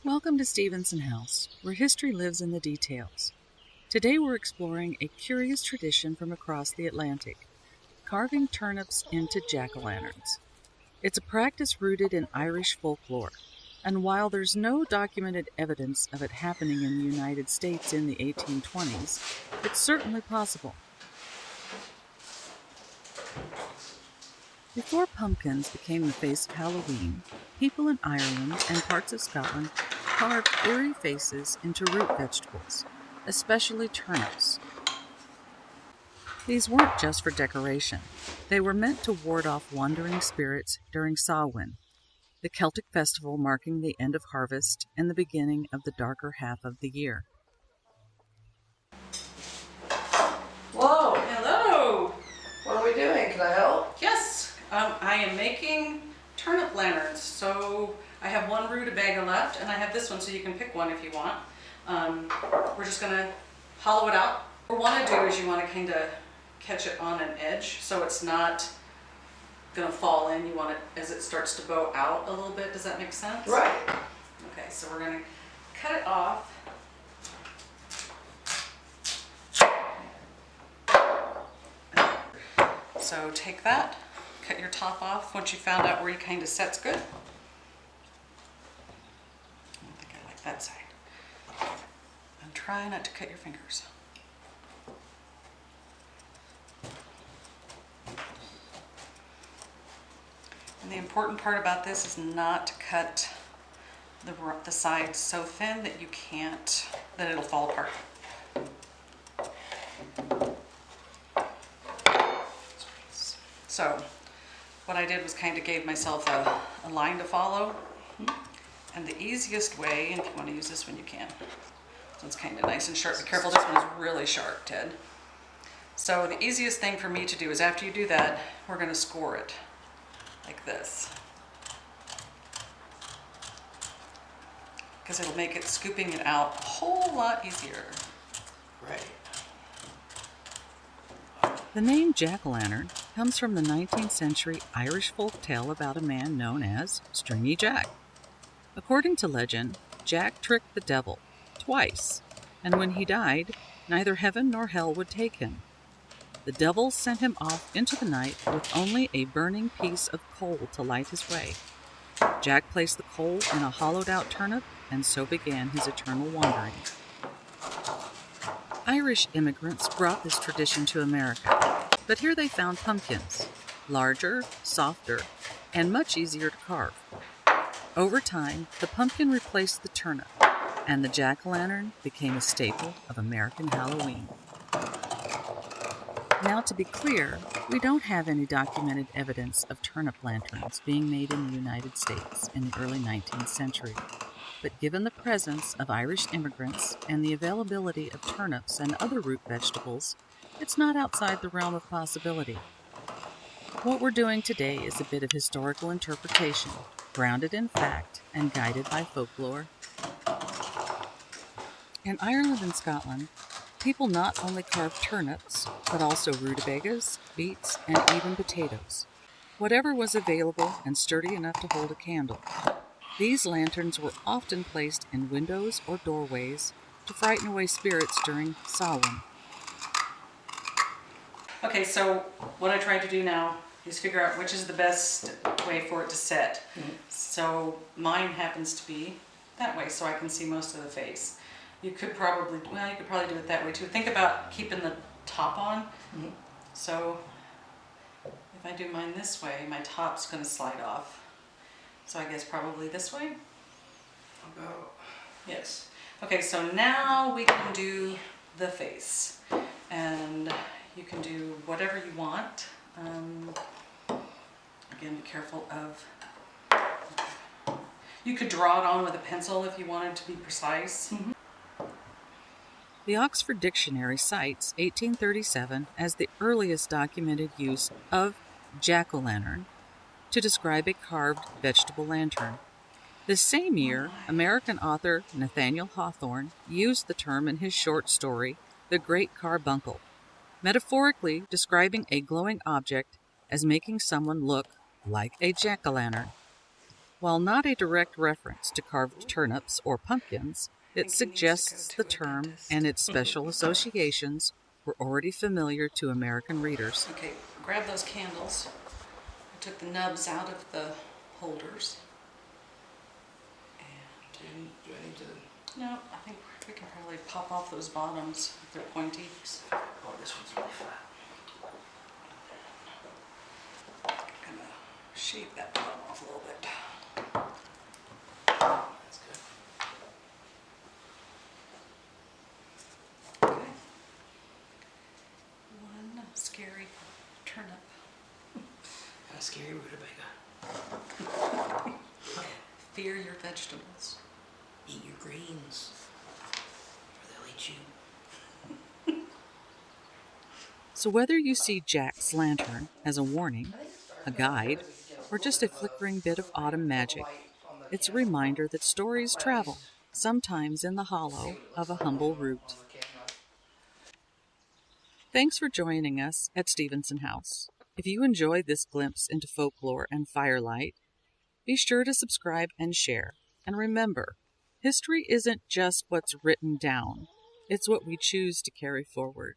Welcome to Stephenson House, where history lives in the details. Today we're exploring a curious tradition from across the Atlantic, carving turnips into jack-o'-lanterns. It's a practice rooted in Irish folklore, and while there's no documented evidence of it happening in the United States in the 1820s, it's certainly possible. Before pumpkins became the face of Halloween, people in Ireland and parts of Scotland carved eerie faces into root vegetables, especially turnips. These weren't just for decoration. They were meant to ward off wandering spirits during Samhain, the Celtic festival marking the end of harvest and the beginning of the darker half of the year. Whoa! Hello! What are we doing? Can I help? Yes, I am making turnip lanterns. So I have one rutabaga left, and I have this one, so you can pick one if you want. We're just gonna hollow it out. What you want to do is you want to kind of catch it on an edge, so it's not gonna fall in. You want it as it starts to bow out a little bit. Does that make sense? Right. Okay, so we're gonna cut it off. So take that, cut your top off once you found out where you kind of set's good. I don't think I like that side. And try not to cut your fingers. And the important part about this is not to cut the sides so thin that you can't, that it'll fall apart. So what I did was kind of gave myself a line to follow. And the easiest way, and if you want to use this one, you can. So it's kind of nice and sharp. Be careful, this one is really sharp, Ted. So the easiest thing for me to do is after you do that, we're going to score it like this. Because it'll make it scooping it out a whole lot easier. Right. The name jack-o'-lantern comes from the 19th century Irish folk tale about a man known as Stingy Jack. According to legend, Jack tricked the devil twice, and when he died, neither heaven nor hell would take him. The devil sent him off into the night with only a burning piece of coal to light his way. Jack placed the coal in a hollowed-out turnip, and so began his eternal wandering. Irish immigrants brought this tradition to America, but here they found pumpkins, larger, softer, and much easier to carve. Over time, the pumpkin replaced the turnip, and the jack-o'-lantern became a staple of American Halloween. Now, to be clear, we don't have any documented evidence of turnip lanterns being made in the United States in the early 19th century. But given the presence of Irish immigrants and the availability of turnips and other root vegetables, it's not outside the realm of possibility. What we're doing today is a bit of historical interpretation, grounded in fact and guided by folklore. In Ireland and Scotland, people not only carved turnips, but also rutabagas, beets, and even potatoes. Whatever was available and sturdy enough to hold a candle. These lanterns were often placed in windows or doorways to frighten away spirits during Samhain. Okay, so what I tried to do now is figure out which is the best way for it to set. So mine happens to be that way, so I can see most of the face. You could probably do it that way too. Think about keeping the top on. So if I do mine this way, my top's going to slide off. So I guess probably this way? I'll go. Yes. Okay, so now we can do the face. And you can do whatever you want. Again, be careful of... You could draw it on with a pencil if you wanted to be precise. The Oxford Dictionary cites 1837 as the earliest documented use of jack-o'-lantern to describe a carved vegetable lantern. This same year, American author Nathaniel Hawthorne used the term in his short story, The Great Carbuncle, metaphorically describing a glowing object as making someone look like a jack-o'-lantern. While not a direct reference to carved turnips or pumpkins, it suggests the term and its special associations were already familiar to American readers. Okay, grab those candles. I took the nubs out of the holders. And Do I need to? no, I think we can probably pop off those bottoms if they're pointy. Oh, this one's really flat. I'm gonna shave that bottom off a little bit. That's good. Okay. One scary turnip. Got a scary rutabaga. Fear your vegetables. Eat your greens, or they'll eat you. So whether you see Jack's lantern as a warning, a guide, or just a flickering bit of autumn magic, it's a reminder that stories travel, sometimes in the hollow of a humble root. Thanks for joining us at Stephenson House. If you enjoyed this glimpse into folklore and firelight, be sure to subscribe and share. And remember, history isn't just what's written down, it's what we choose to carry forward.